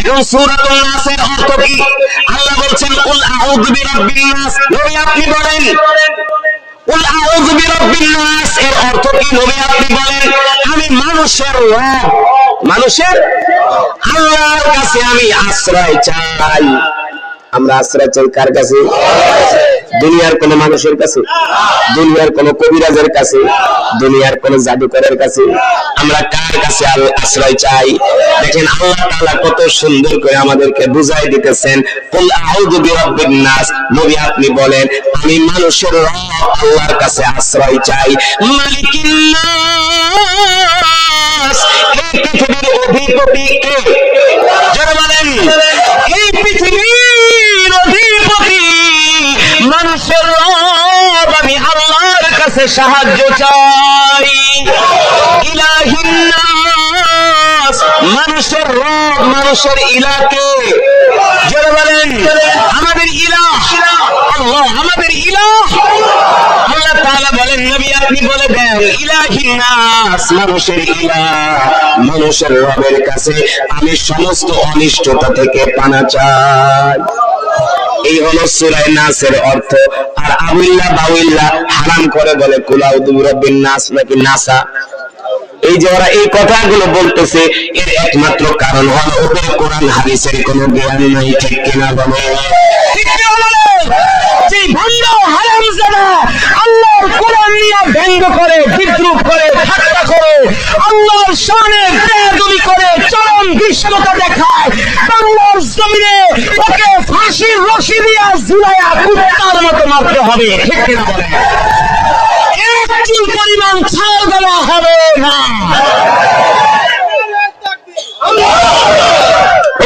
এবং সূরাতুন নাসের অর্থ কি? আল্লাহ বলছেন কুল আউযু বিরাব্বিন নাস, নবী আপনি বলেন কুল আউযু বিরাব্বিন নাস এর অর্থ কি? নবী আপনি বলেন আমি মানুষের রব, মানুষের আল্লাহর কাছে আমি আশ্রয় চাই। আমরা আশ্রয় চাই কার কাছে? দুনিয়ার কোন মানুষের কাছে, দুনিয়ার কোন কবিরাজের কাছে, দুনিয়ার কোন জাদুকরের কাছে? আমরা কার কাছে আশ্রয় চাই? দেখেন আল্লাহ তাআলা কত সুন্দর করে আমাদেরকে বুঝাই দিতেছেন কুল আউযু বিরাব্বিন নাস, নবী আপনি বলেন আমি মানুষের রব আল্লাহর কাছে আশ্রয় চাই। মালিকিন নাস, এই পৃথিবীর অধিপতি কে? যারা বলেন এই পৃথিবীর অধিপতি মানুষের রব আমি আল্লাহর কাছে সাহায্য চাই। ইলাহিন নাস, মানুষের রব মানুষের ইলাকে। যারা বলেন আমাদের ইলাহ আল্লাহ, আমাদের ইলাহ আল্লাহ তাআলা বলেন নবী আপনি বলে দেন ইলাহিন নাস, মানুষের ইলাহ মানুষের রবের কাছে আমি সমস্ত অনিষ্টতা থেকে পানা চাই। এই হলো সূরা নাসের অর্থ। আর আবুল্লাহ বাউল্লাহ হারাম করে বলে কুল আউযু বিরাব্বিন নাস নাকি নাসা। এই যে ওরা এই কথাগুলো বলতেছে এর একমাত্র কারণ হলো ওদের কোরআন হাদিসের কোনো জ্ঞান নাই। ঠিক কিনা বলে? ঠিক কিনা বলে? যে ভণ্ড হারামজাদা আল্লাহর কোরআন নিয়ে ব্যঙ্গ করে, বিদ্রুপ করে, ঠাট্টা করে, আল্লাহর শানে বেয়াদবি করে, চরম বিষমতা দেখায়, বাংলার জমিনে ওকে ফাঁসির রশি দিয়ে ঝুলাইয়া কুত্তার মতো মারতে হবে। ঠিক কিনা বলে? এক চুল পরিমাণ ছাড় দেওয়া হবে না।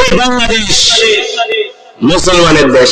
এই বাংলাদেশ মুসলমানের দেশ।